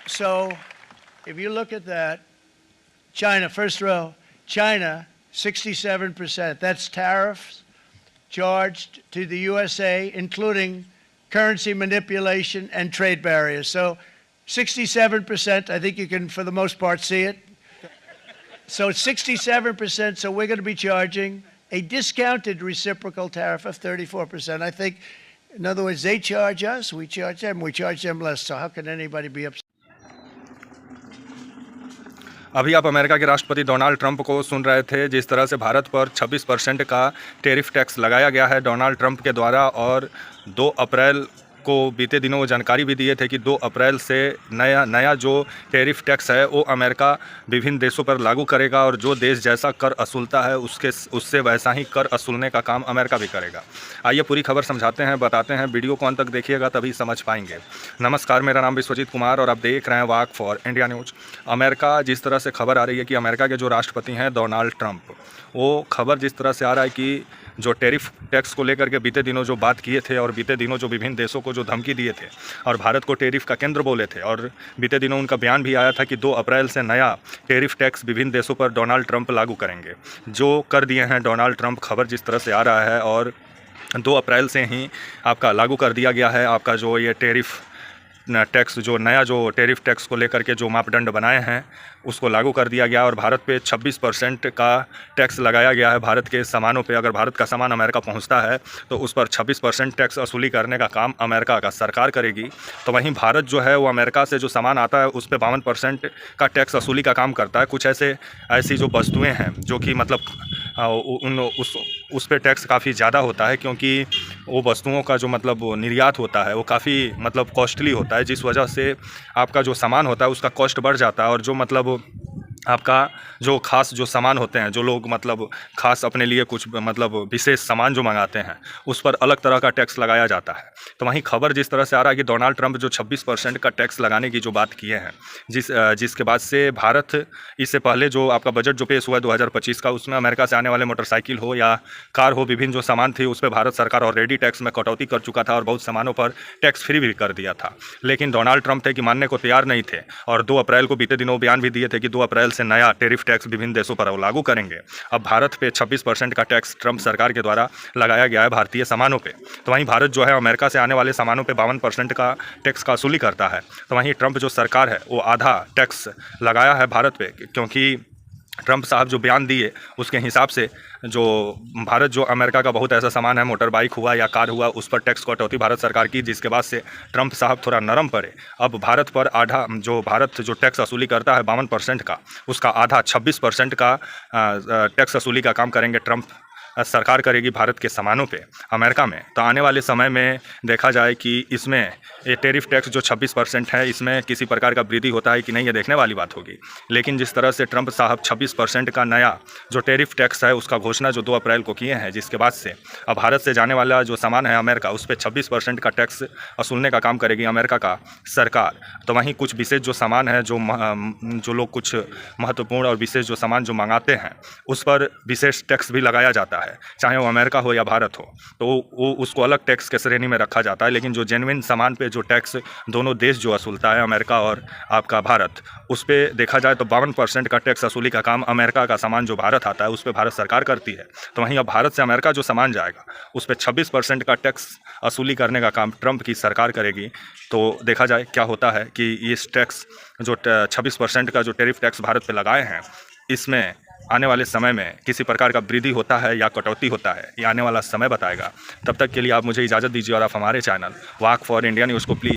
So if you look at that, China, first row, China, 67%. That's tariffs charged to the USA, including currency manipulation and trade barriers. So 67%, I think you can, for the most part, see it. So it's 67%, so we're going to be charging a discounted reciprocal tariff of 34%. I think, in other words, they charge us, we charge them less. So how can anybody be upset? अभी आप America के राष्ट्रपति Donald Trump को सुन रहे थे। जिस तरह से भारत पर 26% का टैरिफ टैक्स लगाया गया है डोनाल्ड ट्रंप के द्वारा, और 2 अप्रैल को बीते दिनों वो जानकारी भी दिए थे कि 2 अप्रैल से नया जो टैरिफ टैक्स है वो अमेरिका विभिन्न देशों पर लागू करेगा, और जो देश जैसा कर असूलता है उससे वैसा ही कर असूलने का काम अमेरिका भी करेगा। आइए पूरी खबर समझाते हैं, बताते हैं। वीडियो को अंत तक देखिएगा तभी समझ पाएंगे। नमस्कार, मेरा नाम विश्वजीत कुमार और आप देख रहे हैं वाक फॉर इंडिया न्यूज़। अमेरिका, जिस तरह से खबर आ रही है कि अमेरिका के जो राष्ट्रपति हैं डोनाल्ड ट्रंप, वो खबर जिस तरह से आ रहा है कि जो टैरिफ टैक्स को लेकर के बीते दिनों जो बात किए थे और बीते दिनों जो विभिन्न देशों को जो धमकी दिए थे और भारत को टैरिफ का केंद्र बोले थे, और बीते दिनों उनका बयान भी आया था कि 2 अप्रैल से नया टैरिफ टैक्स विभिन्न देशों पर डोनाल्ड ट्रंप लागू करेंगे, जो कर दिए हैं डोनाल्ड ट्रंप। खबर जिस तरह से आ रहा है, और 2 अप्रैल से ही आपका लागू कर दिया गया है आपका जो ये टैरिफ टैक्स, जो नया जो टैरिफ टैक्स को लेकर के जो मापदंड बनाए हैं उसको लागू कर दिया गया, और भारत पे 26% का टैक्स लगाया गया है। भारत के सामानों पे, अगर भारत का सामान अमेरिका पहुंचता है तो उस पर 26% टैक्स वसूली करने का काम अमेरिका का सरकार करेगी। तो वहीं भारत जो है वो अमेरिका से जो सामान आता है उस पर 52% का टैक्स वसूली का काम करता है। कुछ ऐसी जो वस्तुएँ हैं जो कि मतलब उस पर टैक्स काफ़ी ज़्यादा होता है, क्योंकि वो वस्तुओं का जो मतलब निर्यात होता है वो काफ़ी मतलब कॉस्टली होता है, जिस वजह से आपका जो सामान होता है उसका कॉस्ट बढ़ जाता है। और जो मतलब आपका जो खास जो सामान होते हैं, जो लोग मतलब खास अपने लिए कुछ मतलब विशेष सामान जो मंगाते हैं उस पर अलग तरह का टैक्स लगाया जाता है। तो वहीं खबर जिस तरह से आ रहा है कि डोनाल्ड ट्रंप जो 26% का टैक्स लगाने की जो बात किए हैं, जिसके बाद से भारत, इससे पहले जो आपका बजट जो पेश हुआ है 2025 का, उसमें अमेरिका से आने वाले मोटरसाइकिल हो या कार हो, विभिन्न जो सामान थी उस पर भारत सरकार ऑलरेडी टैक्स में कटौती कर चुका था और बहुत सामानों पर टैक्स फ्री भी कर दिया था। लेकिन डोनाल्ड ट्रंप थे कि मानने को तैयार नहीं थे, और 2 अप्रैल को बीते दिनों बयान भी दिए थे कि 2 अप्रैल से नया टैरिफ टैक्स विभिन्न देशों पर लागू करेंगे। अब भारत पे 26% का टैक्स ट्रंप सरकार के द्वारा लगाया गया है भारतीय सामानों पे। तो वहीं भारत जो है अमेरिका से आने वाले सामानों पे 52% का टैक्स का वसूली करता है। तो वहीं ट्रंप जो सरकार है वो आधा टैक्स लगाया है भारत पे, क्योंकि ट्रंप साहब जो बयान दिए उसके हिसाब से जो भारत जो अमेरिका का बहुत ऐसा सामान है, मोटर बाइक हुआ या कार हुआ, उस पर टैक्स कटौती भारत सरकार की, जिसके बाद से ट्रंप साहब थोड़ा नरम पड़े। अब भारत पर आधा जो भारत जो टैक्स वसूली करता है 52% का, उसका आधा 26% का टैक्स वसूली का काम करेंगे ट्रंप सरकार करेगी भारत के सामानों पे अमेरिका में। तो आने वाले समय में देखा जाए कि इसमें ये टैरिफ टैक्स जो 26% है इसमें किसी प्रकार का वृद्धि होता है कि नहीं, ये देखने वाली बात होगी। लेकिन जिस तरह से ट्रंप साहब 26% का नया जो टैरिफ टैक्स है उसका घोषणा जो 2 अप्रैल को किए हैं, जिसके बाद से अब भारत से जाने वाला जो सामान है अमेरिका, उस पर 26% का टैक्स वसूलने का काम करेगी अमेरिका का सरकार। तो वहीं कुछ विशेष जो सामान है, जो लोग कुछ महत्वपूर्ण और विशेष जो सामान जो मंगाते हैं उस पर विशेष टैक्स भी लगाया जाता है, चाहे वो अमेरिका हो या भारत हो, तो वो उसको अलग टैक्स के श्रेणी में रखा जाता है। लेकिन जो जेन्युइन सामान पे जो टैक्स दोनों देश जो वसूलता है, अमेरिका और आपका भारत, उस पर देखा जाए तो 52% का टैक्स वसूली का काम अमेरिका का सामान जो भारत आता है उस पर भारत सरकार करती है। तो वहीं अब भारत से अमेरिका जो सामान जाएगा उस पर 26% का टैक्स वसूली करने का काम ट्रंप की सरकार करेगी। तो देखा जाए क्या होता है कि इस टैक्स जो 26% का जो टैरिफ टैक्स भारत पर लगाए हैं, इसमें आने वाले समय में किसी प्रकार का वृद्धि होता है या कटौती होता है, ये आने वाला समय बताएगा। तब तक के लिए आप मुझे इजाज़त दीजिए, और आप हमारे channel walk for India news को प्लीज़